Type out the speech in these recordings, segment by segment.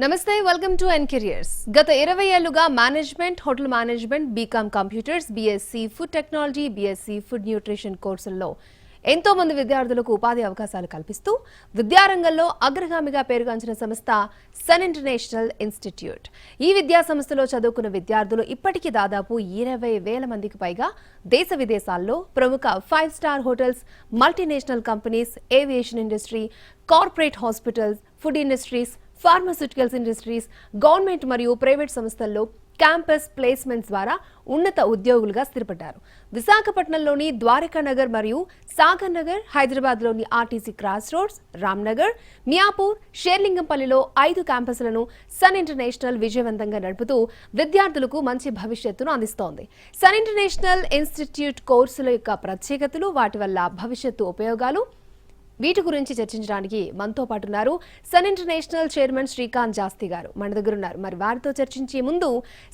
నమస్తే, welcome to N careers. గత 20 ఏళ్లుగా management, hotel management, BCom computers, BSc food technology, BSc food nutrition కోర్సుల్లో ఎంతో మంది విద్యార్థులకు ఉపాధి అవకాశాలు కల్పిస్తూ విద్యారంగంలో అగ్రగామిగా పేరుగాంచిన సంస్థ సన్ ఇంటర్నేషనల్ ఇన్స్టిట్యూట్. ఈ విద్యా సంస్థలో చదువుకున్న విద్యార్థులు ఇప్పటికీ దాదాపు 20,000 మందికి పైగా దేశ విదేశాల్లో ప్రముఖ 5 star hotels, multinational companies, aviation industry, corporate hospitals, food industries, pharmaceuticals industries, government మరియు ప్రైవేట్ సంస్థల్లో క్యాంపస్ ప్లేస్మెంట్స్ ద్వారా ఉన్నత ఉద్యోగులుగా స్థిరపడ్డారు. విశాఖపట్నంలోని ద్వారకానగర్ మరియు సాగర్ నగర్, హైదరాబాద్లోని RTC cross roads, Ramnagar, Miyapur, షేర్లింగంపల్లిలో 5 క్యాంపస్లను సన్ ఇంటర్నేషనల్ విజయవంతంగా నడుపుతూ విద్యార్థులకు మంచి భవిష్యత్తును అందిస్తోంది. సన్ ఇంటర్నేషనల్ ఇన్స్టిట్యూట్ కోర్సుల యొక్క ప్రత్యేకతలు, వాటి వల్ల భవిష్యత్తు ఉపయోగాలు, వీటి గురించి చర్చించడానికి మనతో పాటు ఉన్నారు సన్ ఇంటర్నేషనల్ చైర్మన్ శ్రీకాంత్ జాస్తి గారు మన దగ్గర ఉన్నారు. మరి వారితో చర్చించే ముందు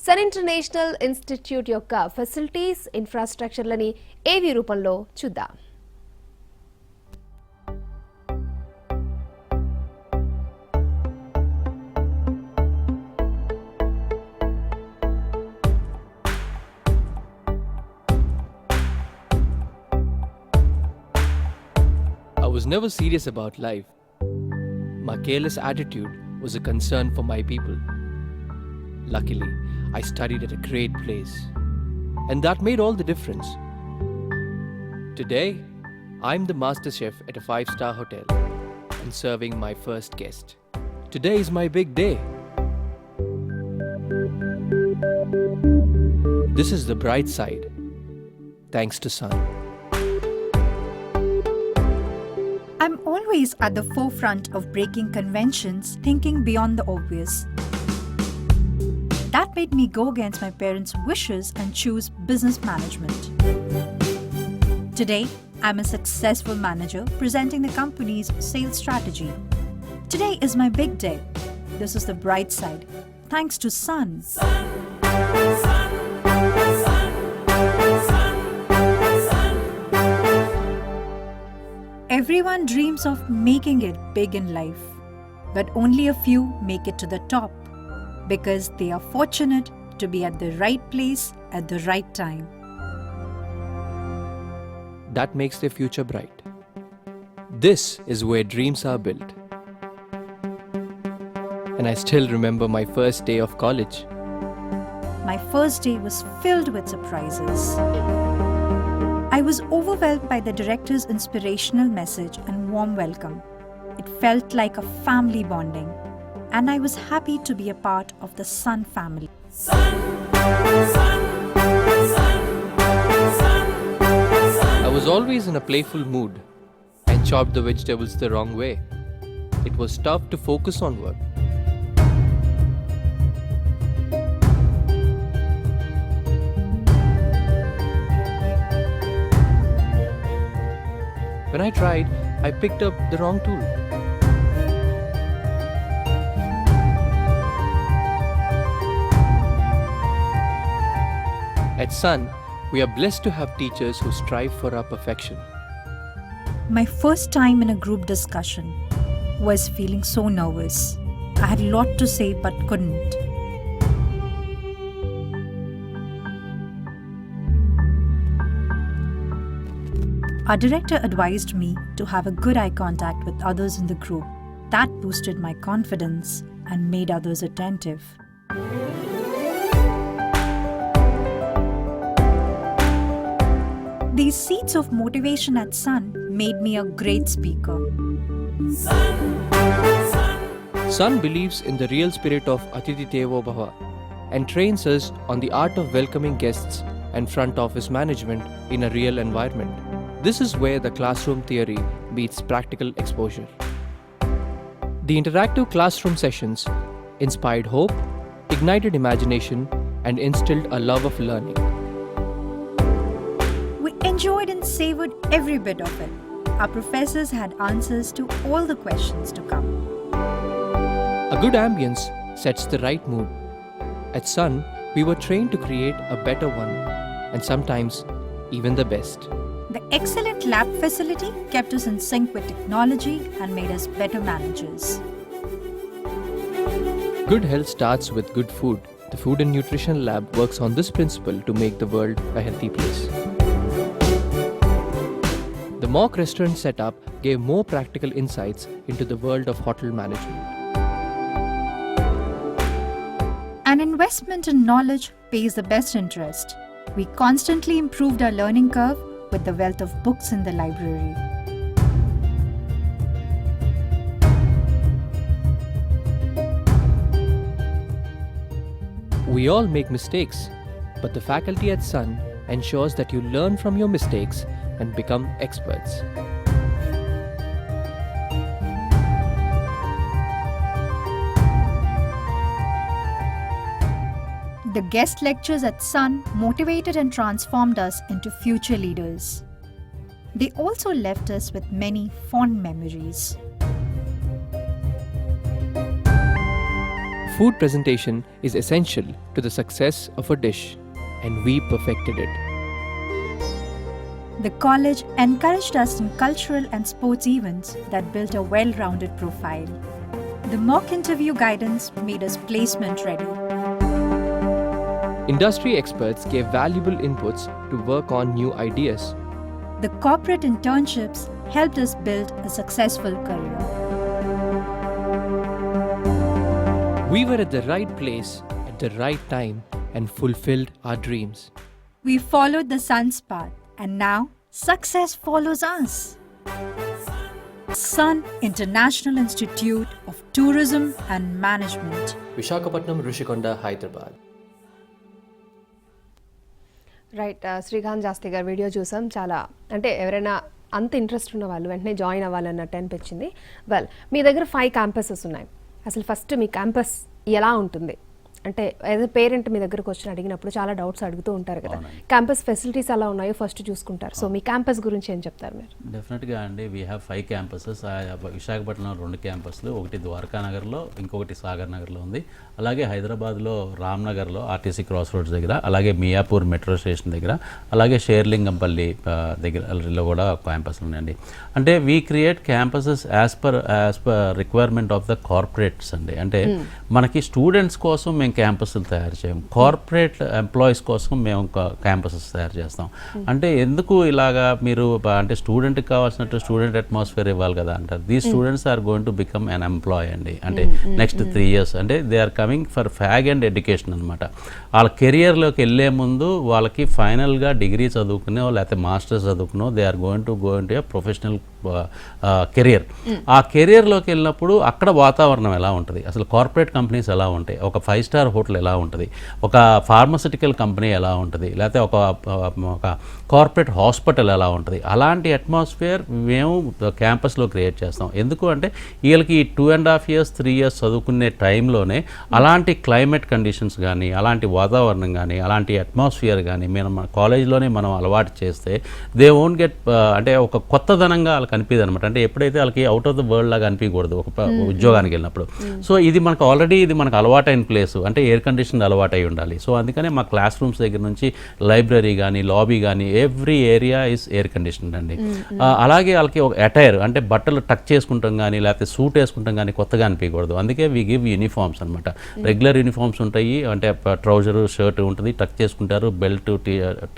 సన్ ఇంటర్నేషనల్ ఇన్స్టిట్యూట్ యొక్క ఫెసిలిటీస్, ఇన్ఫ్రాస్ట్రక్చర్లని ఏవి రూపంలో చూద్దాం. I was never serious about life. My careless attitude was a concern for my people. Luckily, I studied at a great place, and that made all the difference. Today, I'm the master chef at a 5-star hotel and serving my first guest. Today is my big day. This is the bright side, thanks to Sun. I'm always at the forefront of breaking conventions, thinking beyond the obvious. That made me go against my parents' wishes and choose business management. Today, I'm a successful manager presenting the company's sales strategy. Today is my big day. This is the bright side, thanks to Sun. Everyone dreams of making it big in life, but only a few make it to the top because they are fortunate to be at the right place at the right time. That makes their future bright. This is where dreams are built. And I still remember my first day of college. My first day was filled with surprises. I was overwhelmed by the director's inspirational message and warm welcome. It felt like a family bonding, and I was happy to be a part of the Sun family. Sun, sun, sun, sun. I was always in a playful mood and chopped the vegetables the wrong way. It was tough to focus on work. When I tried, I picked up the wrong tool. At Sun, we are blessed to have teachers who strive for our perfection. My first time in a group discussion was feeling so nervous. I had a lot to say but couldn't. Our director advised me to have a good eye contact with others in the group. That boosted my confidence and made others attentive. These seeds of motivation at Sun made me a great speaker. Sun believes in the real spirit of Atithi Devo Bhava and trains us on the art of welcoming guests and front office management in a real environment. This is where the classroom theory meets practical exposure. The interactive classroom sessions inspired hope, ignited imagination, and instilled a love of learning. We enjoyed and savored every bit of it. Our professors had answers to all the questions to come. A good ambience sets the right mood. At Sun, we were trained to create a better one, and sometimes even the best. The excellent lab facility kept us in sync with technology and made us better managers. Good health starts with good food. The Food and Nutrition Lab works on this principle to make the world a healthy place. The mock restaurant setup gave more practical insights into the world of hotel management. An investment in knowledge pays the best interest. We constantly improved our learning curve with the wealth of books in the library. We all make mistakes, but the faculty at Sun ensures that you learn from your mistakes and become experts. The guest lectures at Sun motivated and transformed us into future leaders. They also left us with many fond memories. Food presentation is essential to the success of a dish, and we perfected it. The college encouraged us in cultural and sports events that built a well-rounded profile. The mock interview guidance made us placement ready. Industry experts gave valuable inputs to work on new ideas. The corporate internships helped us build a successful career. We were at the right place at the right time and fulfilled our dreams. We followed the sun's path, and now success follows us. Sun International Institute of Tourism and Management. Visakhapatnam, Rishikonda, Hyderabad. Right Srikanth Shastri గారి video చూసాం. చాలా అంటే ఎవరైనా అంత interest ఉన్న వాళ్ళు వెంటనే join అవ్వాలన్నట్టు అనిపించింది. వెల్, మీ దగ్గర 5 క్యాంపసెస్ ఉన్నాయి. అసలు ఫస్ట్ మీ క్యాంపస్ ఎలా ఉంటుంది అంటే యాజ్ ఎ పేరెంట్ మీ దగ్గరకు వచ్చి అడిగినప్పుడు చాలా డౌట్స్ అడుగుతూ ఉంటారు కదా, క్యాంపస్ ఫెసిలిటీస్ ఎలా ఉన్నాయో ఫస్ట్ చూసుకుంటారు. సో మీ క్యాంపస్ గురించి ఏం చెప్తారు మీరు? డెఫినెట్గా అండి, వీ హ్యావ్ 5 క్యాంపసెస్. విశాఖపట్నంలో 2 క్యాంపస్లు, ఒకటి ద్వారకా నగర్లో, ఇంకొకటి సాగర్ నగర్లో ఉంది. అలాగే హైదరాబాద్లో రామ్నగర్లో ఆర్టీసీ క్రాస్ రోడ్స్ దగ్గర, అలాగే మియాపూర్ మెట్రో స్టేషన్ దగ్గర, అలాగే షేర్లింగంపల్లి దగ్గరలో కూడా క్యాంపస్లు ఉన్నాయండి. అంటే we create campuses as per requirement of the corporates అండి. అంటే మనకి స్టూడెంట్స్ కోసం మేము క్యాంపస్లు తయారు చేయం, కార్పొరేట్ ఎంప్లాయీస్ కోసం మేము క్యాంపసెస్ తయారు చేస్తాం. అంటే ఎందుకు ఇలాగా మీరు అంటే స్టూడెంట్కి కావాల్సినట్టు స్టూడెంట్ అట్మాస్ఫియర్ ఇవ్వాలి కదా అంటారు. These students are going to become an employee అండి. అంటే నెక్స్ట్ 3 years అంటే దే ఆర్ కమింగ్ ఫర్ ఫ్యాగ్ అండ్ ఎడ్యుకేషన్ అనమాట. వాళ్ళ కెరియర్లోకి వెళ్ళే ముందు వాళ్ళకి ఫైనల్గా డిగ్రీ చదువుకునే లేకపోతే మాస్టర్స్ చదువుకునో they are going to a professional career. ఆ కెరియర్లోకి వెళ్ళినప్పుడు అక్కడ వాతావరణం ఎలా ఉంటుంది, అసలు కార్పొరేట్ కంపెనీస్ ఎలా ఉంటాయి, ఒక 5-star హోటల్ ఎలా ఉంటుంది, ఒక ఫార్మసిటికల్ కంపెనీ ఎలా ఉంటుంది, లేకపోతే ఒక కార్పొరేట్ హాస్పిటల్ ఎలా ఉంటుంది, అలాంటి అట్మాస్ఫియర్ మేము క్యాంపస్లో క్రియేట్ చేస్తాం. ఎందుకు అంటే వీళ్ళకి 2.5 years 3 years చదువుకునే టైంలోనే అలాంటి క్లైమేట్ కండిషన్స్ కానీ, అలాంటి వాతావరణం కానీ, అలాంటి అట్మాస్ఫియర్ కానీ మన కాలేజ్లోనే మనం అలవాటు చేస్తే దే ఓంట్ గెట్ అంటే ఒక కొత్తదనంగా వాళ్ళకి అనిపిది అనమాట. అంటే ఎప్పుడైతే వాళ్ళకి అవుట్ ఆఫ్ ద వరల్డ్ లాగా అనిపించకూడదు ఒక ఉద్యోగానికి వెళ్ళినప్పుడు. సో ఇది మనకు ఆల్రెడీ ఇది మనకు అలవాటైన ప్లేస్, అంటే ఎయిర్ కండిషన్ అలవాటు అయి ఉండాలి. సో అందుకనే మా క్లాస్ రూమ్స్ దగ్గర నుంచి లైబ్రరీ కానీ, లాబీ కానీ, every area is air condition అండి. అలాగే వాళ్ళకి ఒక అటైర్ అంటే బట్టలు టక్ చేసుకుంటాం కానీ, లేకపోతే సూట్ వేసుకుంటాం కానీ కొత్తగా అనిపించకూడదు. అందుకే వీ గివ్ యూనిఫామ్స్ అనమాట. రెగ్యులర్ యూనిఫామ్స్ ఉంటాయి, అంటే ట్రౌజరు షర్ట్ ఉంటుంది, టక్ చేసుకుంటారు, బెల్ట్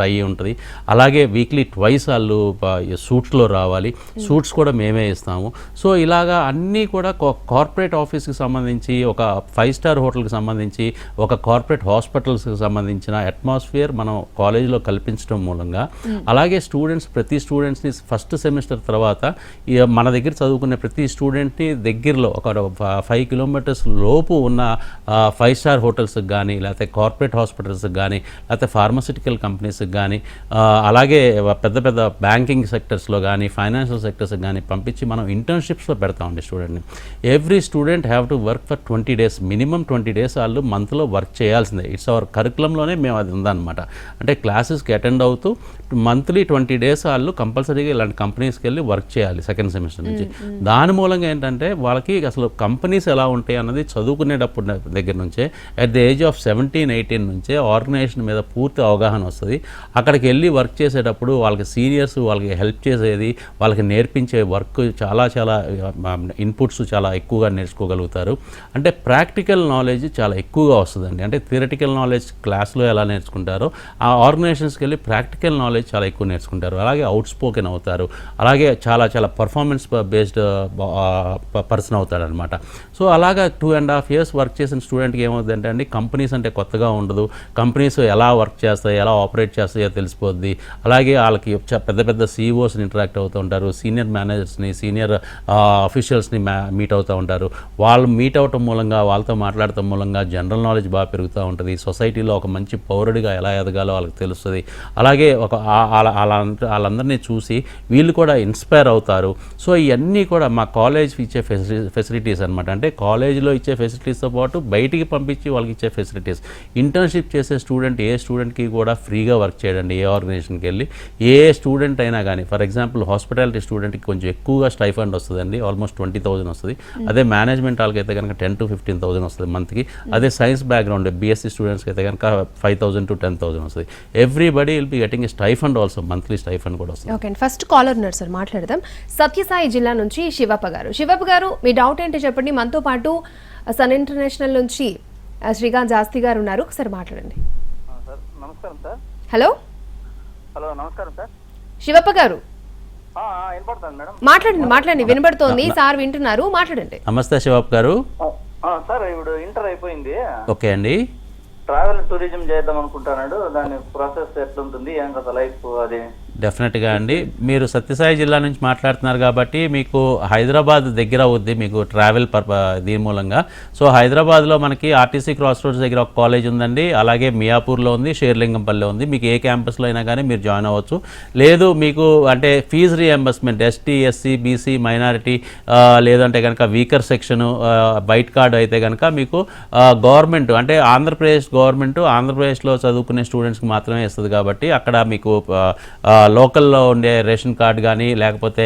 టై ఉంటుంది. అలాగే వీక్లీ 2 వాళ్ళు సూట్స్లో రావాలి, సూట్స్ కూడా మేమే ఇస్తాము. సో ఇలాగా అన్నీ కూడా కార్పొరేట్ ఆఫీస్కి సంబంధించి, ఒక 5-star హోటల్కి సంబంధించి, ఒక కార్పొరేట్ హాస్పిటల్స్కి సంబంధించిన అట్మాస్ఫియర్ మనం కాలేజీలో కల్పించడం మూలంగా, అలాగే ప్రతి స్టూడెంట్స్ని ఫస్ట్ సెమిస్టర్ తర్వాత మన దగ్గర చదువుకునే ప్రతి స్టూడెంట్ని దగ్గరలో ఒక 5 kilometers లోపు ఉన్న 5-star హోటల్స్కి కానీ, లేకపోతే కార్పొరేట్ హాస్పిటల్స్కి కానీ, లేకపోతే ఫార్మసిటికల్ కంపెనీస్కి కానీ, అలాగే పెద్ద పెద్ద బ్యాంకింగ్ సెక్టర్స్లో కానీ, ఫైనాన్షియల్ సెక్టర్స్కి కానీ పంపించి మనం ఇంటర్న్షిప్స్లో పెడతామండి స్టూడెంట్ని. Every student have to work for 20 days, minimum 20 days వాళ్ళు మంత్లో వర్క్ చేయాల్సిందే. ఇట్స్ అవర్ కరికులంలోనే మేము అది ఉందన్నమాట. అంటే క్లాసెస్కి అటెండ్ అవుతూ మంత్లీ 20 days వాళ్ళు కంపల్సరీగా ఇలాంటి కంపెనీస్కి వెళ్ళి వర్క్ చేయాలి సెకండ్ సెమిస్టర్ నుంచి. దాని మూలంగా ఏంటంటే వాళ్ళకి అసలు కంపెనీస్ ఎలా ఉంటాయి అన్నది చదువుకునేటప్పుడు దగ్గర నుంచే అట్ ది ఏజ్ ఆఫ్ 17-18 నుంచే ఆర్గనైజేషన్ మీద పూర్తి అవగాహన వస్తుంది. అక్కడికి వెళ్ళి వర్క్ చేసేటప్పుడు వాళ్ళకి సీనియర్స్ వాళ్ళకి హెల్ప్ చేసేది, వాళ్ళకి నేర్పించే వర్క్ చాలా చాలా ఇన్పుట్స్ చాలా ఎక్కువగా నేర్చుకోగలుగుతారు. అంటే ప్రాక్టికల్ నాలెడ్జ్ చాలా ఎక్కువగా వస్తుందండి. అంటే థియరటికల్ నాలెడ్జ్ క్లాస్లో ఎలా నేర్చుకుంటారో ఆ ఆర్గనైజేషన్స్కి వెళ్ళి ప్రాక్టికల్ నాలెడ్జ్ చాలా ఎక్కువ నేర్చుకుంటారు. అలాగే అవుట్ స్పోకెన్ అవుతారు. అలాగే చాలా చాలా పర్ఫార్మెన్స్ బేస్డ్ పర్సన్ అవుతాడనమాట. సో అలాగా 2.5 years వర్క్ చేసిన స్టూడెంట్కి ఏమవుతుందంటే అండి, కంపెనీస్ అంటే కొత్తగా ఉండదు, కంపెనీస్ ఎలా వర్క్ చేస్తాయి, ఎలా ఆపరేట్ చేస్తాయో తెలిసిపోద్ది. అలాగే వాళ్ళకి పెద్ద పెద్ద CEOస్ని ఇంటరాక్ట్ అవుతూ ఉంటారు, సీనియర్ మేనేజర్స్ని, సీనియర్ అఫీషియల్స్ని మీట్ అవుతూ ఉంటారు. వాళ్ళు మీట్ అవటం మూలంగా, వాళ్ళతో మాట్లాడటం మూలంగా జనరల్ నాలెడ్జ్ బాగా పెరుగుతూ ఉంటుంది. సొసైటీలో ఒక మంచి పౌరుడిగా ఎలా ఎదగాలో వాళ్ళకి తెలుస్తుంది. అలాగే వాళ్ళందరినీ చూసి వీళ్ళు కూడా ఇన్స్పైర్ అవుతారు. సో ఇవన్నీ కూడా మా కాలేజ్ ఇచ్చే ఫెసిలిటీస్ అనమాట. అంటే కాలేజీలో ఇచ్చే ఫెసిలిటీస్తో పాటు బయటికి పంపించి వాళ్ళకి ఇచ్చే ఫెసిలిటీస్. ఇంటర్న్షిప్ చేసే ఏ స్టూడెంట్కి కూడా ఫ్రీగా వర్క్ చేయడండి. ఏ ఆర్గనైజేషన్కి వెళ్ళి ఏ స్టూడెంట్ అయినా కానీ, ఫర్ ఎగ్జాంపుల్ హాస్పిటాలిటీ స్టూడెంట్కి కొంచెం ఎక్కువగా స్టైఫండ్ వస్తుందండి, ఆల్మోస్ట్ 20,000 వస్తుంది. అదే మేనేజ్మెంట్ వాళ్ళకి అయితే కనుక 10,000 to 15,000 వస్తుంది మంత్కి. అదే సైన్స్ బ్యాక్గ్రౌండ్ BSc స్టూడెంట్స్కి అయితే కనుక 5,000 to 10,000 వస్తుంది. Everybody will be getting a stipend also, monthly stipend కూడా వస్తుంది. ఓకే అండి, ఫస్ట్ కాలర్ ఉన్నారు సార్, మాట్లాడదాం. సత్యసాయి జిల్లా నుంచి శివప్ప గారు. శివప్ప గారు, మీ డౌట్ ఏంటో చెప్పండి. మనతో పాటు సన్ ఇంటర్నేషనల్ నుంచి శ్రీకాంత్ జాస్తి గారు ఉన్నారు, ఒకసారి మాట్లాడండి. సార్ నమస్కారం సార్. హలో హలో నమస్కారం సార్. శివప్ప గారు వినపడుతుంది మేడం. మాట్లాడండి, వినబడుతోంది, సార్ వింటున్నారు, మాట్లాడండి. నమస్తే శివప్ గారు. సార్ ఇప్పుడు ఇంటర్ అయిపోయింది, ఓకే అండి. ట్రావెల్ టూరిజం చేద్దాం అనుకుంటున్నాడు. దాని ప్రాసెస్ ఎట్లుంటుంది, ఏం కదా లైఫ్ అది? డెఫినెట్గా అండి, మీరు సత్యసాయి జిల్లా నుంచి మాట్లాడుతున్నారు కాబట్టి మీకు హైదరాబాద్ దగ్గర అవుద్ది, మీకు ట్రావెల్ దీని మూలంగా. సో హైదరాబాద్లో మనకి ఆర్టీసీ క్రాస్ రోడ్స్ దగ్గర ఒక కాలేజ్ ఉందండి, అలాగే మియాపూర్లో ఉంది, షేర్లింగంపల్లిలో ఉంది. మీకు ఏ క్యాంపస్లో అయినా కానీ మీరు జాయిన్ అవ్వచ్చు. లేదు మీకు అంటే fee reimbursement ST SC BC minority లేదంటే కనుక వీకర్ సెక్షన్ బైట్ కార్డు అయితే కనుక మీకు గవర్నమెంట్ అంటే ఆంధ్రప్రదేశ్ గవర్నమెంట్ ఆంధ్రప్రదేశ్లో చదువుకునే స్టూడెంట్స్కి మాత్రమే ఇస్తుంది కాబట్టి అక్కడ మీకు లోకల్లో ఉండే రేషన్ కార్డు కానీ లేకపోతే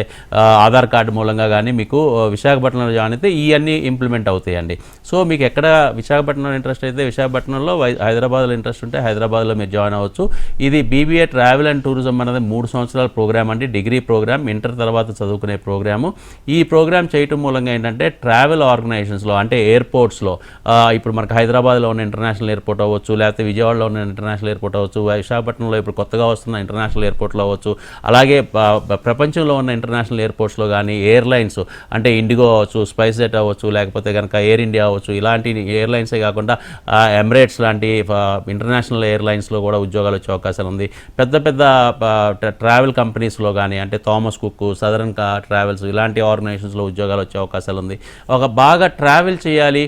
ఆధార్ కార్డు మూలంగా కానీ మీకు విశాఖపట్నంలో జాయిన్ అయితే ఇవన్నీ ఇంప్లిమెంట్ అవుతాయండి. సో మీకు ఎక్కడ విశాఖపట్నంలో ఇంట్రెస్ట్ అయితే విశాఖపట్నంలో, హైదరాబాద్లో ఇంట్రెస్ట్ ఉంటే హైదరాబాద్లో మీరు జాయిన్ అవ్వచ్చు. ఇది BBA ట్రావెల్ అండ్ టూరిజం అనేది 3 సంవత్సరాల ప్రోగ్రామ్ అండి, డిగ్రీ ప్రోగ్రామ్, ఇంటర్ తర్వాత చదువుకునే ప్రోగ్రాము. ఈ ప్రోగ్రామ్ చేయటం మూలంగా ఏంటంటే ట్రావెల్ ఆర్గనైజేషన్స్లో అంటే ఎయిర్పోర్ట్స్లో, ఇప్పుడు మనకు హైదరాబాద్లో ఉన్న ఇంటర్నేషనల్ ఎయిర్పోర్ట్ అవ్వచ్చు, లేకపోతే విజయవాడలో ఉన్న ఇంటర్నేషనల్ ఎయిర్పోర్ట్ అవ్వచ్చు, విశాఖపట్నంలో ఇప్పుడు కొత్తగా వస్తున్న ఇంటర్నేషనల్ ఎయిర్పోర్ట్లో అవ్వచ్చు, అలాగే ప్రపంచంలో ఉన్న ఇంటర్నేషనల్ ఎయిర్పోర్ట్స్లో కానీ ఎయిర్లైన్స్ అంటే ఇండిగో అవ్వచ్చు, స్పైస్ జెట్ అవ్వచ్చు, లేకపోతే కనుక ఎయిర్ ఇండియా అవ్వచ్చు, ఇలాంటి ఎయిర్లైన్సే కాకుండా ఎమిరేట్స్ లాంటి ఇంటర్నేషనల్ ఎయిర్లైన్స్లో కూడా ఉద్యోగాలు వచ్చే అవకాశాలు ఉంది. పెద్ద పెద్ద ట్రావెల్ కంపెనీస్లో కానీ అంటే థామస్ కుక్, సదరన్ ట్రావెల్స్ ఇలాంటి ఆర్గనైజేషన్స్లో ఉద్యోగాలు వచ్చే అవకాశాలు ఉంది. ఒక బాగా ట్రావెల్ చేయాలి,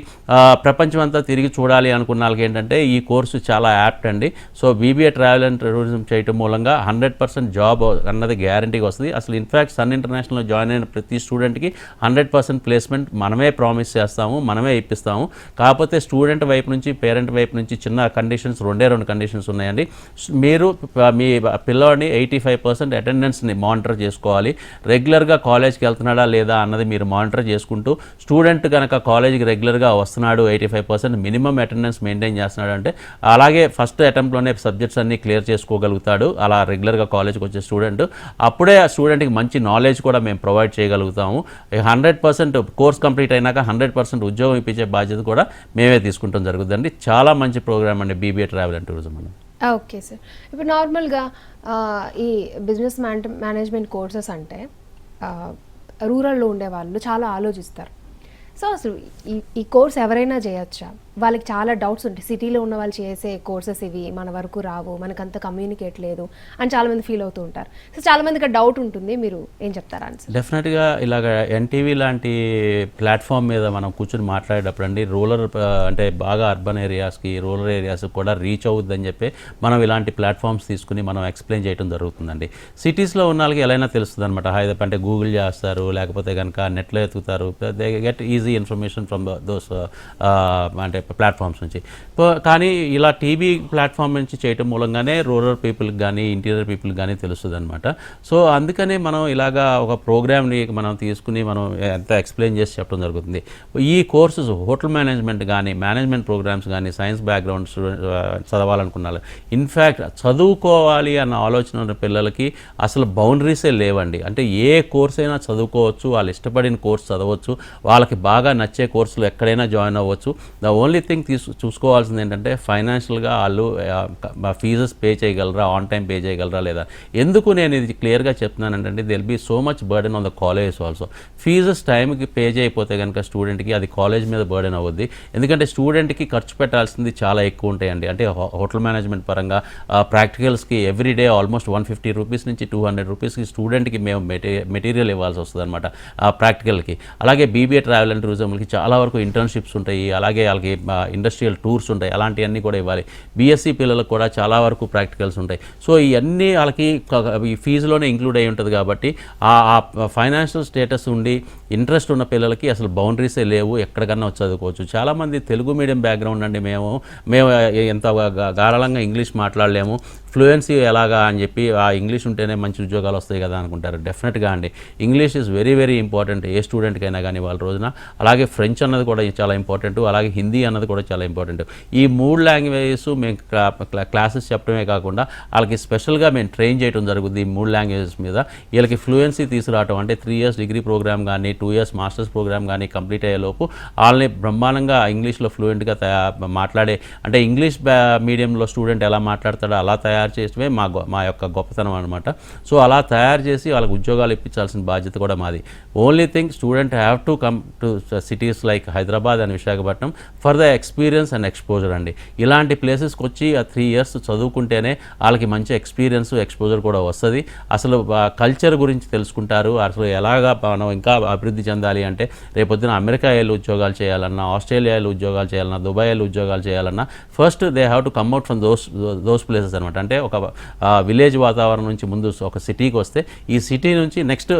ప్రపంచం అంతా తిరిగి చూడాలి అనుకున్న వాళ్ళకి ఏంటంటే ఈ కోర్సు చాలా యాప్ట్ అండి. So BBA travel and tourism చేయటం మూలంగా 100% జాబ్ అన్నది గ్యారంటీగా వస్తుంది. అసలు ఇన్ఫ్యాక్ట్ సన్ ఇంటర్నేషనల్లో జాయిన్ అయిన ప్రతి స్టూడెంట్కి 100% ప్లేస్మెంట్ మనమే ప్రామిస్ చేస్తాము, మనమే ఇప్పిస్తాము. కాకపోతే స్టూడెంట్ వైపు నుంచి పేరెంట్ వైపు నుంచి చిన్న కండిషన్స్, 2 కండిషన్స్ ఉన్నాయండి. మీరు మీ పిల్లవాడిని 85% అటెండెన్స్ని మానిటర్ చేసుకోవాలి. రెగ్యులర్గా కాలేజ్కి వెళ్తున్నాడా లేదా అన్నది మీరు మానిటర్ చేసుకుంటూ, స్టూడెంట్ కనుక కాలేజీకి రెగ్యులర్గా వస్తున్నాడు, 85% మినిమం అటెండెన్స్ మెయింటైన్ చేస్తున్నాడు అంటే, అలాగే ఫస్ట్ అటెంప్ట్లోనే సబ్జెక్ట్స్ అన్నీ క్లియర్ చేసుకోగలుగుతాడు అలా రెగ్యులర్గా కాలేజ్కి వచ్చే స్టూడెంట్, అప్పుడే ఆ స్టూడెంట్కి మంచి నాలెడ్జ్ కూడా మేము ప్రొవైడ్ చేయగలుగుతాము. 100% కోర్స్ కంప్లీట్ అయినాక 100% ఉద్యోగం ఇప్పించే బాధ్యత కూడా మేమే తీసుకుంటాం జరుగుతుందండి. చాలా మంచి ప్రోగ్రామ్ అండి BBA ట్రావెల్ అండ్ టూరిజం అని. ఓకే సార్, ఇప్పుడు నార్మల్గా ఈ బిజినెస్ మేనేజ్మెంట్ కోర్సెస్ అంటే రూరల్లో ఉండే వాళ్ళు చాలా ఆలోచిస్తారు. సో అసలు ఈ కోర్స్ ఎవరైనా చేయొచ్చా? వాళ్ళకి చాలా డౌట్స్ ఉంటాయి, సిటీలో ఉన్న వాళ్ళు చేసే కోర్సెస్ ఇవి మన వరకు రావు, మనకంత కమ్యూనికేట్ లేదు అని చాలామంది ఫీల్ అవుతూ ఉంటారు. సో చాలామందికి డౌట్ ఉంటుంది, మీరు ఏం చెప్తారా ఆన్సర్? డెఫినెట్గా ఇలాగ NTV లాంటి ప్లాట్ఫామ్ మీద మనం కూర్చొని మాట్లాడేటప్పుడు అండి, రూరల్ అంటే బాగా అర్బన్ ఏరియాస్కి, రూరల్ ఏరియాస్కి కూడా రీచ్ అవుద్దని చెప్పి మనం ఇలాంటి ప్లాట్ఫామ్స్ తీసుకుని మనం ఎక్స్ప్లెయిన్ చేయడం జరుగుతుందండి. సిటీస్లో ఉన్న వాళ్ళకి ఎలా తెలుస్తుంది అనమాట, హైదరాబాద్ అంటే గూగుల్ చేస్తారు, లేకపోతే కనుక నెట్లో ఎత్తుకుతారు, they get easy information from those అంటే ప్లాట్ఫామ్స్ నుంచి. కానీ ఇలా టీవీ ప్లాట్ఫామ్ నుంచి చేయటం మూలంగానే రూరల్ పీపుల్కి కానీ ఇంటీరియర్ పీపుల్కి కానీ తెలుస్తుంది అనమాట. సో అందుకనే మనం ఇలాగా ఒక ప్రోగ్రామ్ని మనం తీసుకుని మనం ఎంత ఎక్స్ప్లెయిన్ చేసి చెప్పడం జరుగుతుంది. ఈ కోర్సెస్ హోటల్ మేనేజ్మెంట్ కానీ మేనేజ్మెంట్ ప్రోగ్రామ్స్ కానీ సైన్స్ బ్యాక్గ్రౌండ్ చదవాలనుకున్నారు. ఇన్ఫ్యాక్ట్ చదువుకోవాలి అన్న ఆలోచన ఉన్న పిల్లలకి అసలు బౌండరీసే లేవండి. అంటే ఏ కోర్స్ అయినా చదువుకోవచ్చు, వాళ్ళు ఇష్టపడిన కోర్స్ చదవచ్చు, వాళ్ళకి బాగా నచ్చే కోర్సులు ఎక్కడైనా జాయిన్ అవ్వచ్చు. ద ఓన్లీ థింగ్ చూసుకోవాల్సింది ఏంటంటే ఫైనాన్షియల్గా వాళ్ళు ఫీజెస్ పే చేయగలరా, ఆన్ టైం పే చేయగలరా లేదా. ఎందుకు నేను ఇది క్లియర్గా చెప్తున్నానంటే there'll be so much burden on the colleges also. Fees టైంకి పే చేయకపోతే కనుక స్టూడెంట్కి అది కాలేజ్ మీద బర్డెన్ అవుద్ది. ఎందుకంటే స్టూడెంట్కి ఖర్చు పెట్టాల్సింది చాలా ఎక్కువ ఉంటాయండి. అంటే హోటల్ మేనేజ్మెంట్ పరంగా ప్రాక్టికల్స్కి ఎవ్రీ డే ఆల్మోస్ట్ 150 రూపీస్ నుంచి 200 రూపీస్కి స్టూడెంట్కి మేము మెటీరియల్ ఇవ్వాల్సి వస్తుంది అనమాట ప్రాక్టికల్కి. అలాగే బీబీఏ ట్రావెల్ అండ్ టూరిజంకి చాలా వరకు ఇంటర్న్షిప్స్ ఉంటాయి, అలాగే వాళ్ళకి ఇండస్ట్రియల్ టూర్స్ ఉంటాయి, అలాంటివన్నీ కూడా ఇవ్వాలి. బీఎస్సీ పిల్లలకు కూడా చాలా వరకు ప్రాక్టికల్స్ ఉంటాయి. సో ఇవన్నీ వాళ్ళకి ఈ ఫీజులోనే ఇంక్లూడ్ అయి ఉంటుంది కాబట్టి ఆ ఫైనాన్షియల్ స్టేటస్ ఉండి ఇంట్రెస్ట్ ఉన్న పిల్లలకి అసలు బౌండరీసే లేవు, ఎక్కడికన్నా వచ్చి చదువుకోవచ్చు. చాలామంది తెలుగు మీడియం బ్యాక్గ్రౌండ్ అండి, మేము ఎంత గారళంగా ఇంగ్లీష్ మాట్లాడలేము, ఫ్లూయెన్సీ ఎలాగా అని చెప్పి ఆ ఇంగ్లీష్ ఉంటేనే మంచి ఉద్యోగాలు వస్తాయి కదా అనుకుంటారు. డెఫినెట్గా అండి English is very very important a స్టూడెంట్కైనా కానీ వాళ్ళ రోజున. అలాగే ఫ్రెంచ్ అన్నది కూడా చాలా ఇంపార్టెంట్, అలాగే హిందీ అన్నది కూడా చాలా ఇంపార్టెంట్. ఈ 3 లాంగ్వేజెస్ మేము క్లాసెస్ చెప్పడమే కాకుండా వాళ్ళకి స్పెషల్గా మేము ట్రైన్ చేయడం జరుగుతుంది. ఈ 3 లాంగ్వేజెస్ మీద వీళ్ళకి ఫ్లూయెన్సీ తీసుకురావడం, అంటే 3 years డిగ్రీ ప్రోగ్రామ్ కానీ 2 years మాస్టర్స్ ప్రోగ్రామ్ కానీ కంప్లీట్ అయ్యేలోపు వాళ్ళని బ్రహ్మాండంగా ఇంగ్లీష్లో ఫ్లూయెంట్గా మాట్లాడే, అంటే ఇంగ్లీష్ మీడియంలో స్టూడెంట్ ఎలా మాట్లాడతాడో అలా తయారు చేయడమే మా యొక్క గొప్పతనం అనమాట. సో అలా తయారు చేసి వాళ్ళకి ఉద్యోగాలు ఇప్పించాల్సిన బాధ్యత కూడా మాది. Only thing student have to come to cities like Hyderabad and Visakhapatnam for the experience and exposure అండి. ఇలాంటి ప్లేసెస్కి వచ్చి ఆ 3 years చదువుకుంటేనే వాళ్ళకి మంచి ఎక్స్పీరియన్స్ ఎక్స్పోజర్ కూడా వస్తుంది. అసలు కల్చర్ గురించి తెలుసుకుంటారు. అసలు ఎలాగా మనం ఇంకా అభివృద్ధి చెందాలి అంటే రేపొద్దున అమెరికా వెళ్ళి ఉద్యోగాలు చేయాలన్నా, ఆస్ట్రేలియా వెళ్ళి ఉద్యోగాలు చేయాలన్నా, దుబాయ్ వెళ్ళి ఉద్యోగాలు చేయాలన్నా first they have to కమ్అట్ from those places అనమాట. అంటే ఒక విలేజ్ వాతావరణం నుంచి ముందు ఒక సిటీకి వస్తే ఈ సిటీ నుంచి next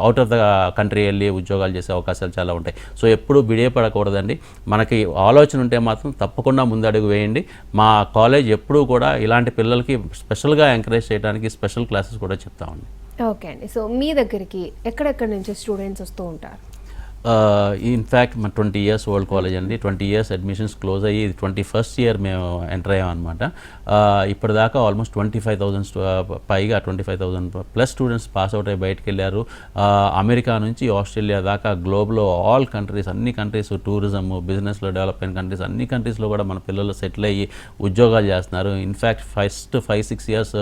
out of the country వెళ్ళి ఉద్యోగాలు చేసే అవకాశాలు చాలా ఉంటాయి. సో ఎప్పుడూ బిడియపడకూడదండి. మనకి ఆలోచన ఉంటే మాత్రం తప్పకుండా ముందడుగు వేయండి. మా కాలేజ్ ఎప్పుడూ కూడా ఇలాంటి పిల్లలకి స్పెషల్గా ఎంకరేజ్ చేయడానికి స్పెషల్ క్లాసెస్ కూడా చెప్తామండి. ఓకే అండి. సో మీ దగ్గరికి ఎక్కడెక్కడి నుంచి స్టూడెంట్స్ వస్తూ ఉంటారు? ఇన్ఫ్యాక్ట్ మన 20 years ఓల్డ్ కాలేజ్ అండి. 20 years అడ్మిషన్స్ క్లోజ్ అయ్యి 21st year మేము ఎంటర్ అయ్యాం అనమాట. ఇప్పటిదాకా ఆల్మోస్ట్ 25,000 పైగా 25,000+ స్టూడెంట్స్ పాస్ అవుట్ అయ్యి బయటకు వెళ్ళారు. అమెరికా నుంచి ఆస్ట్రేలియా దాకా గ్లోబ్లో ఆల్ కంట్రీస్, అన్ని కంట్రీస్, టూరిజం, బిజినెస్లో డెవలప్ అయిన కంట్రీస్, అన్ని కంట్రీస్లో కూడా మన పిల్లలు సెటిల్ అయ్యి ఉద్యోగాలు చేస్తున్నారు. ఇన్ఫ్యాక్ట్ ఫస్ట్ 5-6 years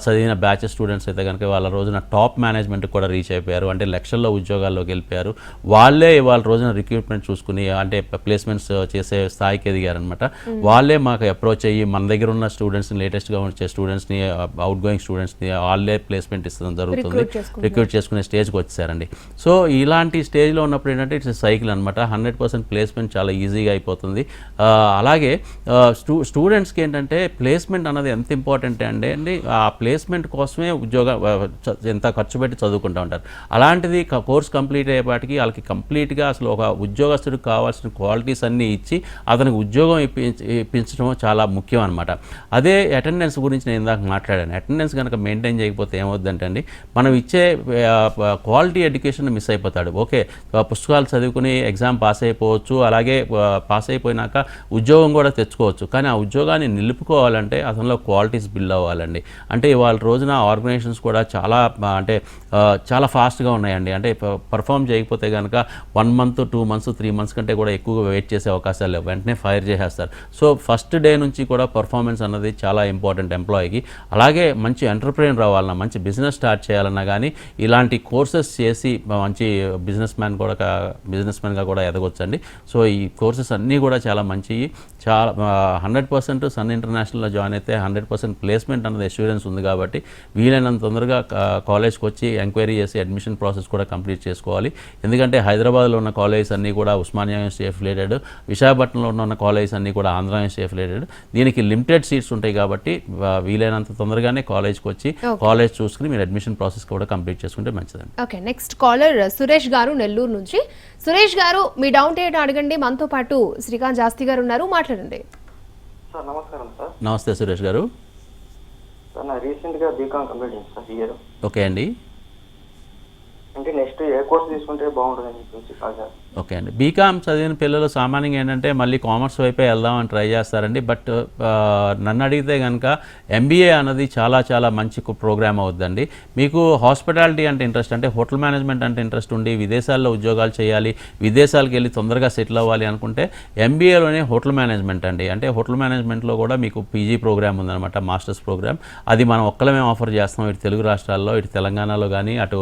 చదివిన బ్యాచెస్ స్టూడెంట్స్ అయితే కనుక వాళ్ళ రోజున టాప్ మేనేజ్మెంట్ కూడా రీచ్ అయిపోయారు. అంటే లక్షల్లో ఉద్యోగాల్లోకి వెళ్ళిపోయారు. వాళ్ళే వాళ్ళ రోజున రిక్రూట్మెంట్ చూసుకుని అంటే ప్లేస్మెంట్స్ చేసే స్థాయికి ఎదిగారనమాట. వాళ్ళే మాకు అప్రోచ్ అయ్యి మన దగ్గర ఉన్న స్టూడెంట్స్ని, లేటెస్ట్గా వచ్చే స్టూడెంట్స్ని, అవుట్ గోయింగ్ స్టూడెంట్స్ని వాళ్ళే ప్లేస్మెంట్ ఇస్తడం జరుగుతుంది. రిక్రూట్ చేసుకునే స్టేజ్కి వచ్చారండి. సో ఇలాంటి స్టేజ్లో ఉన్నప్పుడు ఏంటంటే ఇట్స్ సైకిల్ అనమాట. 100% ప్లేస్మెంట్ చాలా ఈజీగా అయిపోతుంది. అలాగే స్టూడెంట్స్కి ఏంటంటే ప్లేస్మెంట్ అన్నది ఎంత ఇంపార్టెంట్ అండి, ఆ ప్లేస్మెంట్ కోసమే ఉద్యోగం ఎంత ఖర్చు పెట్టి చదువుకుంటూ ఉంటారు. అలాంటిది కోర్స్ కంప్లీట్ అయ్యేపాటికి వాళ్ళకి కంప్లీట్గా అసలు ఒక ఉద్యోగస్తుడికి కావాల్సిన క్వాలిటీస్ అన్నీ ఇచ్చి అతనికి ఉద్యోగం ఇప్పించడం చాలా ముఖ్యం అనమాట. అదే అటెండెన్స్ గురించి నేను ఇందాక మాట్లాడాను. అటెండెన్స్ కనుక మెయింటైన్ చేయకపోతే ఏమవుద్దంటే అండి, మనం ఇచ్చే క్వాలిటీ ఎడ్యుకేషన్ మిస్ అయిపోతాడు. ఓకే, పుస్తకాలు చదువుకుని ఎగ్జామ్ పాస్ అయిపోవచ్చు, అలాగే పాస్ అయిపోయినాక ఉద్యోగం కూడా తెచ్చుకోవచ్చు. కానీ ఆ ఉద్యోగాన్ని నిలుపుకోవాలంటే అతనిలో క్వాలిటీస్ బిల్డ్ అవ్వాలండి. అంటే ఇవాళ రోజున ఆర్గనైజేషన్స్ కూడా చాలా ఫాస్ట్గా ఉన్నాయండి. అంటే పర్ఫామ్ చేయకపోతే కనుక 1 month, 2 months, 3 months కంటే కూడా ఎక్కువగా వెయిట్ చేసే అవకాశాలు లేవు. వెంటనే ఫైర్ చేసేస్తారు. సో ఫస్ట్ డే నుంచి కూడా పర్ఫార్మెన్స్ అన్నది చాలా ఇంపార్టెంట్ ఎంప్లాయీకి. అలాగే మంచి ఎంటర్ప్రెన్యూర్ అవ్వాలన్నా, మంచి బిజినెస్ స్టార్ట్ చేయాలన్నా కానీ ఇలాంటి కోర్సెస్ చేసి మంచి బిజినెస్మెన్గా కూడా ఎదగొచ్చండి. సో ఈ కోర్సెస్ అన్నీ కూడా చాలా మంచివి. చాలా 100% సన్ ఇంటర్నేషనల్లో జాయిన్ అయితే 100% ప్లేస్మెంట్ అన్నది అష్యూరెన్స్ ఉంది. కాబట్టి వీలైనంత తొందరగా కాలేజ్కి వచ్చి ఎంక్వైరీ చేసి అడ్మిషన్ ప్రాసెస్ కూడా కంప్లీట్ చేసుకోవాలి. ఎందుకంటే హైదరాబాద్లో ఉన్న కాలేజెస్ అన్నీ కూడా ఉస్మానియా యూనివర్సిటీ అఫిలియేటెడ్, విశాఖపట్నంలో ఉన్న కాలేజెస్ అన్నీ కూడా ఆంధ్ర యూనివర్సిటీ అఫిలియేటెడ్. దీనికి లిమిటెడ్ సీట్స్ ఉంటాయి కాబట్టి వీలైనంత తొందరగానే కాలేజ్కి వచ్చి కాలేజ్ చూసుకుని మీరు అడ్మిషన్ ప్రాసెస్ కూడా కంప్లీట్ చేసుకుంటే మంచిదండి. ఓకే, నెక్స్ట్ కాలర్ సురేష్ గారు నెల్లూరు నుంచి. సురేష్ గారు మీ డౌట్ ఏంటో అడగండి. మనతో పాటు శ్రీకాంత్ జాస్తి గారు ఉన్నారు, మాట్లాడండి. సార్ నమస్కారం సార్. నమస్తే సురేష్ గారు. సార్ నా రీసెంట్గా బీకామ్ కంప్లీట్ అయింది సార్ ఈ ఇయర్. ఓకే అండి. అంటే నెక్స్ట్ ఏ కోర్స్ తీసుకుంటే బాగుంటుందని చెప్పేసి కాల్ చేస్తాను. ఓకే అండి. బీకామ్ చదివిన పిల్లలు సామాన్యంగా ఏంటంటే మళ్ళీ కామర్స్ వైపే వెళ్దామని ట్రై చేస్తారండి. బట్ నన్ను అడిగితే కనుక ఎంబీఏ అన్నది చాలా చాలా మంచి ప్రోగ్రామ్ అవుతుందండి. మీకు హాస్పిటాలిటీ అంటే ఇంట్రెస్ట్, అంటే హోటల్ మేనేజ్మెంట్ అంటే ఇంట్రెస్ట్ ఉండి విదేశాల్లో ఉద్యోగాలు చేయాలి, విదేశాలకు వెళ్ళి తొందరగా సెటిల్ అవ్వాలి అనుకుంటే ఎంబీఏలోనే హోటల్ మేనేజ్మెంట్ అండి. అంటే హోటల్ మేనేజ్మెంట్లో కూడా మీకు పీజీ ప్రోగ్రామ్ ఉందన్నమాట, మాస్టర్స్ ప్రోగ్రామ్. అది మనం ఒక్కలమే ఆఫర్ చేస్తాం ఇటు తెలుగు రాష్ట్రాల్లో, ఇటు తెలంగాణలో కానీ, అటు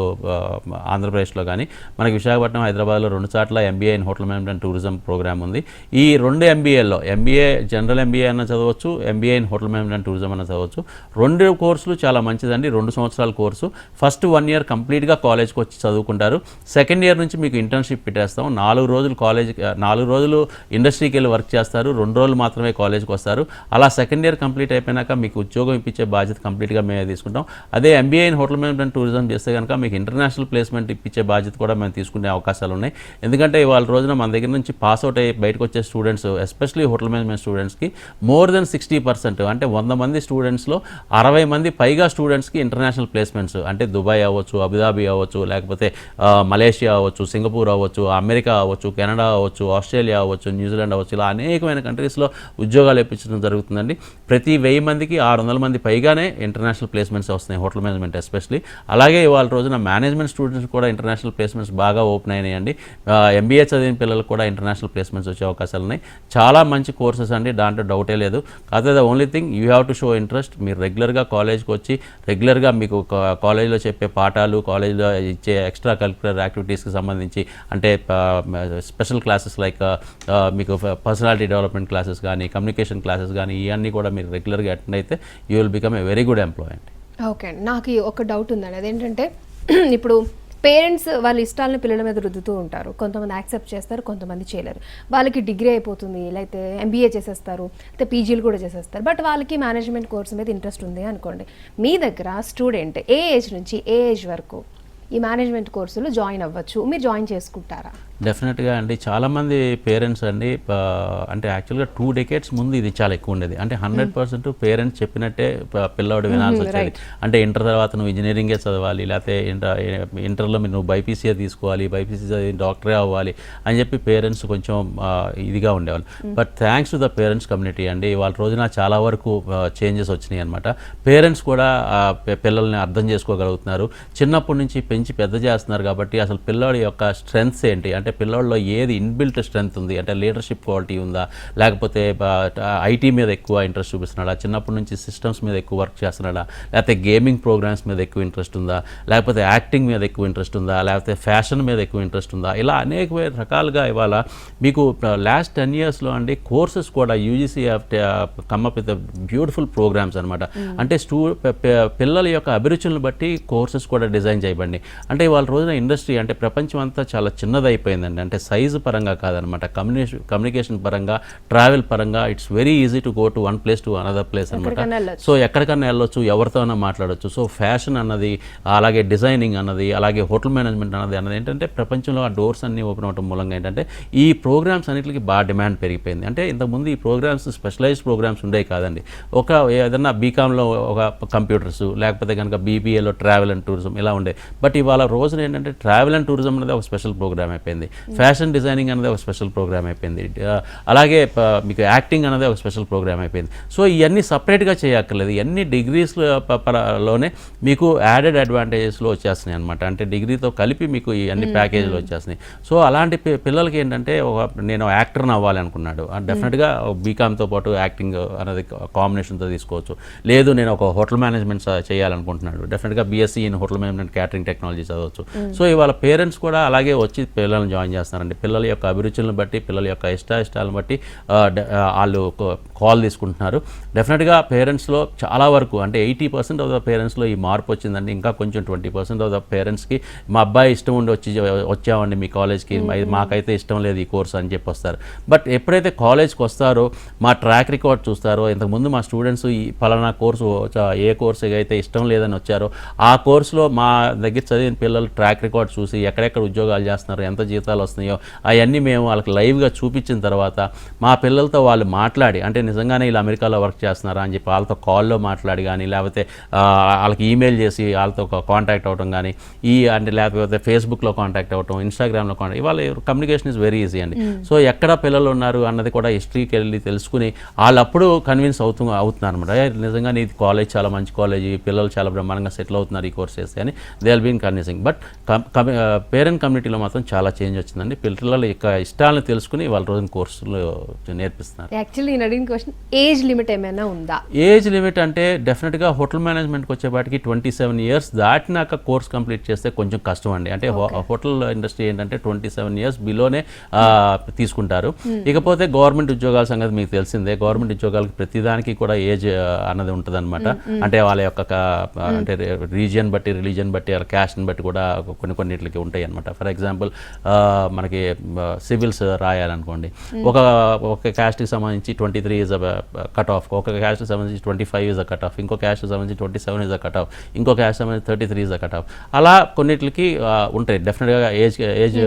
ఆంధ్రప్రదేశ్లో కానీ. మనకి విశాఖపట్నం, హైదరాబాద్లో 2 చోట్ల MBA in hotel management and tourism program ఉంది. ఈ 2 ఎంబీఏలో ఎంబీఏ జనరల్ ఎంబీఏ అన్న చదవచ్చు, MBA in hotel management and tourism అన్న చదవచ్చు. 2 కోర్సులు చాలా మంచిదండి. 2 సంవత్సరాల కోర్సు. ఫస్ట్ 1 ఇయర్ కంప్లీట్గా కాలేజ్కి వచ్చి చదువుకుంటారు. సెకండ్ ఇయర్ నుంచి మీకు ఇంటర్న్షిప్ పెట్టేస్తాం. 4 రోజులు కాలేజ్కి, 4 రోజులు ఇండస్ట్రీకి వెళ్ళి వర్క్ చేస్తారు, 2 రోజులు మాత్రమే కాలేజ్కి వస్తారు. అలా సెకండ్ ఇయర్ కంప్లీట్ అయిపోయినాక మీకు ఉద్యోగం ఇప్పించే బాధ్యత కంప్లీట్గా మేమే తీసుకుంటాం. అదే MBA in hotel management and tourism చేస్తే కనుక మీకు ఇంటర్నేషనల్ ప్లేస్మెంట్ ఇప్పించే బాధ్యత కూడా మేము తీసుకునే అవకాశాలు ఉన్నాయి. ఎందుకంటే ఇవాళ రోజున మన దగ్గర నుంచి పాస్ అవుట్ అయ్యి బయటకు వచ్చే స్టూడెంట్స్, ఎస్పెషలీ హోటల్ మేనేజ్మెంట్ స్టూడెంట్స్కి మోర్ దెన్ 60%, అంటే 100 మంది స్టూడెంట్స్లో 60 మంది పైగా స్టూడెంట్స్కి ఇంటర్నేషనల్ ప్లేస్మెంట్స్, అంటే దుబాయ్ అవ్వచ్చు, అబుదాబి అవ్వచ్చు, లేకపోతే మలేషియా అవ్వచ్చు, సింగపూర్ అవ్వచ్చు, అమెరికా అవ్వచ్చు, కెనడా అవ్వచ్చు, ఆస్ట్రేలియా అవ్వచ్చు, న్యూజిలాండ్ అవ్వచ్చు, ఇలా అనేకమైన కంట్రీస్లో ఉద్యోగాలు ఇప్పించడం జరుగుతుందండి. ప్రతి 1000 మందికి 600 మంది పైగానే ఇంటర్నేషనల్ ప్లేస్మెంట్స్ వస్తున్నాయి హోటల్ మేనేజ్మెంట్ ఎస్పెషలీ. అలాగే ఇవాళ రోజున మేనేజ్మెంట్ స్టూడెంట్స్ కూడా ఇంటర్నేషనల్ ప్లేస్మెంట్స్ బాగా ఓపెన్ అయినాయండి. ఎంబీఏ చదివిన పిల్లలకు కూడా ఇంటర్నేషనల్ ప్లేస్మెంట్స్ వచ్చే అవకాశాలు ఉన్నాయి. చాలా మంచి కోర్సెస్ అండి, దాంట్లో డౌటే లేదు. కాకపోతే the only thing you have to show interest. మీరు రెగ్యులర్గా కాలేజ్కి వచ్చి రెగ్యులర్గా మీకు కాలేజ్లో చెప్పే పాఠాలు, కాలేజ్లో ఇచ్చే ఎక్స్ట్రా కరిక్యులర్ యాక్టివిటీస్కి సంబంధించి, అంటే స్పెషల్ క్లాసెస్ లైక్ మీకు పర్సనాలిటీ డెవలప్మెంట్ క్లాసెస్ కానీ, కమ్యూనికేషన్ క్లాసెస్ కానీ, ఇవన్నీ కూడా మీరు రెగ్యులర్గా అటెండ్ అయితే you will become a very good employee అండి. ఓకే అండి, నాకు ఒక డౌట్ ఉందండి. అదేంటంటే ఇప్పుడు పేరెంట్స్ వాళ్ళ ఇష్టాలను పిల్లల మీద రుద్దుతూ ఉంటారు. కొంతమంది యాక్సెప్ట్ చేస్తారు, కొంతమంది చేయలేరు. వాళ్ళకి డిగ్రీ అయిపోతుంది, లేకపోతే ఎంబీఏ చేసేస్తారు, లేకపోతే పీజీలు కూడా చేసేస్తారు. బట్ వాళ్ళకి మేనేజ్మెంట్ కోర్స్ మీద ఇంట్రెస్ట్ ఉంది అనుకోండి. మీ దగ్గర స్టూడెంట్ ఏ ఏజ్ నుంచి ఏ ఏజ్ వరకు ఈ మేనేజ్మెంట్ కోర్సులు జాయిన్ అవ్వచ్చు? మీరు జాయిన్ చేసుకుంటారా? డెఫినెట్గా అండి. చాలామంది పేరెంట్స్ అండి, అంటే యాక్చువల్గా 2 decades ముందు ఇది చాలా ఎక్కువ ఉండేది. అంటే 100% పేరెంట్స్ చెప్పినట్టే పిల్లవాడు వినాల్సి వచ్చేది. అంటే ఇంటర్ తర్వాత నువ్వు ఇంజనీరింగే చదవాలి, లేకపోతే ఇంటర్లో నువ్వు బైపీసీఏ తీసుకోవాలి, బైపీసీ చదివి డాక్టరే అవ్వాలి అని చెప్పి పేరెంట్స్ కొంచెం ఇదిగా ఉండేవాళ్ళు. But thanks to the parents community అండి, వాళ్ళ రోజున చాలా వరకు చేంజెస్ వచ్చినాయి అనమాట. పేరెంట్స్ కూడా పిల్లల్ని అర్థం చేసుకోగలుగుతున్నారు, చిన్నప్పటి నుంచి పెంచి పెద్ద చేస్తున్నారు. కాబట్టి అసలు పిల్లవాడి యొక్క స్ట్రెంగ్త్స్ ఏంటి, అంటే పిల్లల్లో ఏది ఇన్బిల్ట్ స్ట్రెంగ్త్ ఉంది, అంటే లీడర్షిప్ క్వాలిటీ ఉందా, లేకపోతే ఐటీ మీద ఎక్కువ ఇంట్రెస్ట్ చూపిస్తున్నాడా, చిన్నప్పటి నుంచి సిస్టమ్స్ మీద ఎక్కువ వర్క్ చేస్తున్నాడా, లేకపోతే గేమింగ్ ప్రోగ్రామ్స్ మీద ఎక్కువ ఇంట్రెస్ట్ ఉందా, లేకపోతే యాక్టింగ్ మీద ఎక్కువ ఇంట్రెస్ట్ ఉందా, లేకపోతే ఫ్యాషన్ మీద ఎక్కువ ఇంట్రెస్ట్ ఉందా, ఇలా అనేక రకాలుగా ఇవాళ మీకు లాస్ట్ 10 yearsలో అండి కోర్సెస్ కూడా UGC come up with beautiful programs అనమాట. అంటే పిల్లల యొక్క అభిరుచులను బట్టి కోర్సెస్ కూడా డిజైన్ చేయబడి. అంటే ఇవాళ రోజున ఇండస్ట్రీ, అంటే ప్రపంచం అంతా చాలా చిన్నదైపోయిందండి. అంటే సైజు పరంగా కాదనమాట, కమ్యూనికేషన్ పరంగా, ట్రావెల్ పరంగా it's very easy to go to one place to another place అనమాట. సో ఎక్కడికన్నా వెళ్ళొచ్చు, ఎవరితోనైనా మాట్లాడొచ్చు. సో ఫ్యాషన్ అన్నది, అలాగే డిజైనింగ్ అన్నది, అలాగే హోటల్ మేనేజ్మెంట్ అన్నది ఏంటంటే ప్రపంచంలో ఆ డోర్స్ అన్నీ ఓపెన్ అవడం మూలంగా ఏంటంటే ఈ ప్రోగ్రామ్స్ అన్నిటికీ బాగా డిమాండ్ పెరిగిపోయింది. అంటే ఇంతకుముందు ఈ ప్రోగ్రామ్స్ స్పెషలైజ్డ్ ప్రోగ్రామ్స్ ఉండేవి కాదండి. ఏదన్నా బీకామ్లో ఒక కంప్యూటర్స్, లేకపోతే కనుక బీబీఏలో ట్రావెల్ అండ్ టూరిజం ఇలా ఉండే. బట్ ఇవాళ రోజున ఏంటంటే ట్రావెల్ అండ్ టూరిజం అనేది ఒక స్పెషల్ ప్రోగ్రామ్ అయిపోయింది, ఫ్యాషన్ డిజైనింగ్ అనేది ఒక స్పెషల్ ప్రోగ్రామ్ అయిపోయింది, అలాగే మీకు యాక్టింగ్ అనేది ఒక స్పెషల్ ప్రోగ్రామ్ అయిపోయింది. సో ఇవన్నీ సపరేట్గా చేయక్కర్లేదు, ఇవన్నీ డిగ్రీస్లోనే మీకు యాడెడ్ అడ్వాంటేజెస్లో వచ్చేస్తున్నాయి అనమాట. అంటే డిగ్రీతో కలిపి మీకు ఇవన్నీ ప్యాకేజీలు వచ్చేస్తున్నాయి. సో అలాంటి పిల్లలకి ఏంటంటే నేను యాక్టర్ని అవ్వాలి అనుకున్నాడు, డెఫినెట్గా బీకామ్తో పాటు యాక్టింగ్ అనేది కాంబినేషన్తో తీసుకోవచ్చు. లేదు నేను ఒక హోటల్ మేనేజ్మెంట్ చేయాలనుకుంటున్నాడు, డెఫినెట్గా BSc in hotel management catering technology technology చదవచ్చు. సో ఇవాళ పేరెంట్స్ కూడా అలాగే వచ్చి పిల్లల్ని జాయిన్ చేస్తున్నారండి. పిల్లల యొక్క అభిరుచులను బట్టి, పిల్లల యొక్క ఇష్టాలను బట్టి వాళ్ళు కాల్ తీసుకుంటున్నారు. డెఫినెట్గా పేరెంట్స్లో చాలా వరకు అంటే 80% ఆఫ్ ద పేరెంట్స్లో ఈ మార్పు వచ్చిందండి. ఇంకా కొంచెం 20% ఆఫ్ ద పేరెంట్స్కి మా అబ్బాయి ఇష్టం ఉండి వచ్చామండి మీ కాలేజ్కి, మాకైతే ఇష్టం లేదు ఈ కోర్స్ అని చెప్పి వస్తారు. బట్ ఎప్పుడైతే కాలేజ్కి వస్తారో మా ట్రాక్ రికార్డ్ చూస్తారో, ఇంతకుముందు మా స్టూడెంట్స్ ఈ పలానా కోర్సు ఏ కోర్సు అయితే ఇష్టం లేదని వచ్చారో ఆ కోర్సులో మా దగ్గర చదివిన పిల్లలు ట్రాక్ రికార్డ్ చూసి ఎక్కడెక్కడ ఉద్యోగాలు చేస్తున్నారు, ఎంత జీతాలు వస్తున్నాయో అవన్నీ మేము వాళ్ళకి లైవ్గా చూపించిన తర్వాత మా పిల్లలతో వాళ్ళు మాట్లాడి, అంటే నిజంగానే ఇలా అమెరికాలో వర్క్ చేస్తున్నారా అని చెప్పి వాళ్ళతో కాల్లో మాట్లాడి కానీ, లేకపోతే వాళ్ళకి ఈమెయిల్ చేసి వాళ్ళతో కాంటాక్ట్ అవ్వడం కానీ, అంటే లేకపోతే ఫేస్బుక్లో కాంటాక్ట్ అవ్వటం, ఇన్స్టాగ్రామ్లో కాంటాక్ట్, ఇవాళ కమ్యూనికేషన్ ఇస్ వెరీ ఈజీ అండి. సో ఎక్కడ పిల్లలు ఉన్నారు అన్నది కూడా హిస్టరీకి వెళ్ళి తెలుసుకుని వాళ్ళు అప్పుడు కన్విన్స్ అవుతున్నారు అనమాట. నిజంగా ఇది కాలేజ్ చాలా మంచి కాలేజ్, పిల్లలు చాలా బ్రహ్మాండంగా సెటిల్ అవుతున్నారు ఈ కోర్స్ చేస్తే అని they all been convincing. But parent కమ్యూనిటీలో మాత్రం చాలా చేంజ్ వచ్చిందండి. పిల్లల యొక్క ఇష్టాలను తెలుసుకుని వాళ్ళ రోజున కోర్సులు నేర్పిస్తున్నారు. యాక్చువల్లీ నేను అడిగిన క్వశ్చన్ ఏజ్ లిమిట్ ఏమైనా ఉందా? ఏజ్ లిమిట్ అంటే డెఫినెట్గా హోటల్ మేనేజ్మెంట్కి వచ్చేపాటికి 27 years దాటినాక కోర్స్ కంప్లీట్ చేస్తే కొంచెం కష్టం అండి. అంటే హోటల్ ఇండస్ట్రీ ఏంటంటే 27 years బిలోనే తీసుకుంటారు. ఇకపోతే గవర్నమెంట్ ఉద్యోగాల సంగతి మీకు తెలిసిందే. గవర్నమెంట్ ఉద్యోగాలకి ప్రతిదానికి కూడా ఏజ్ అన్నది ఉంటుంది అనమాట. అంటే వాళ్ళ యొక్క అంటే రీజియన్ బట్టి, రిలీజియన్ బట్టి, వాళ్ళ క్యాస్ట్ని బట్టి కూడా కొన్నిటికి ఉంటాయి అనమాట. ఫర్ ఎగ్జాంపుల్ మనకి సివిల్స్ రాయాలనుకోండి, ఒక క్యాస్ట్కి సంబంధించి 23 is a కట్ ఆఫ్, ఒక క్యాస్ట్కి సంబంధించి 25 is a కట్ ఆఫ్, ఇంకో క్యాస్ట్కి సంబంధించి 27 is a కట్ ఆఫ్, ఇంకో క్యాస్ట్ సంబంధించి 33 is a కట్ ఆఫ్. అలా కొన్నిటికి ఉంటాయి డెఫినెట్గా ఏజ్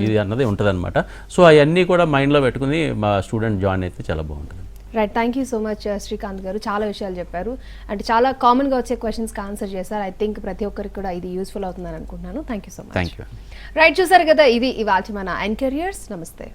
ఇది అన్నది ఉంటుంది అనమాట. సో అవన్నీ కూడా మైండ్లో పెట్టుకుని మా స్టూడెంట్ జాయిన్ అయితే చాలా బాగుంటుంది. Right, thank you so much Srikanth గారు. చాలా విషయాలు చెప్పారు, అంటే చాలా కామన్గా వచ్చే క్వశ్చన్స్కి ఆన్సర్ చేశారు. ఐ థింక్ ప్రతి ఒక్కరికి కూడా ఇది యూస్ఫుల్ అవుతుందని అనుకుంటున్నాను. Thank you so much. Thank you. Right, చూసారు కదా, ఇది ఇవాళ మన ఎన్ కెరియర్స్. నమస్తే.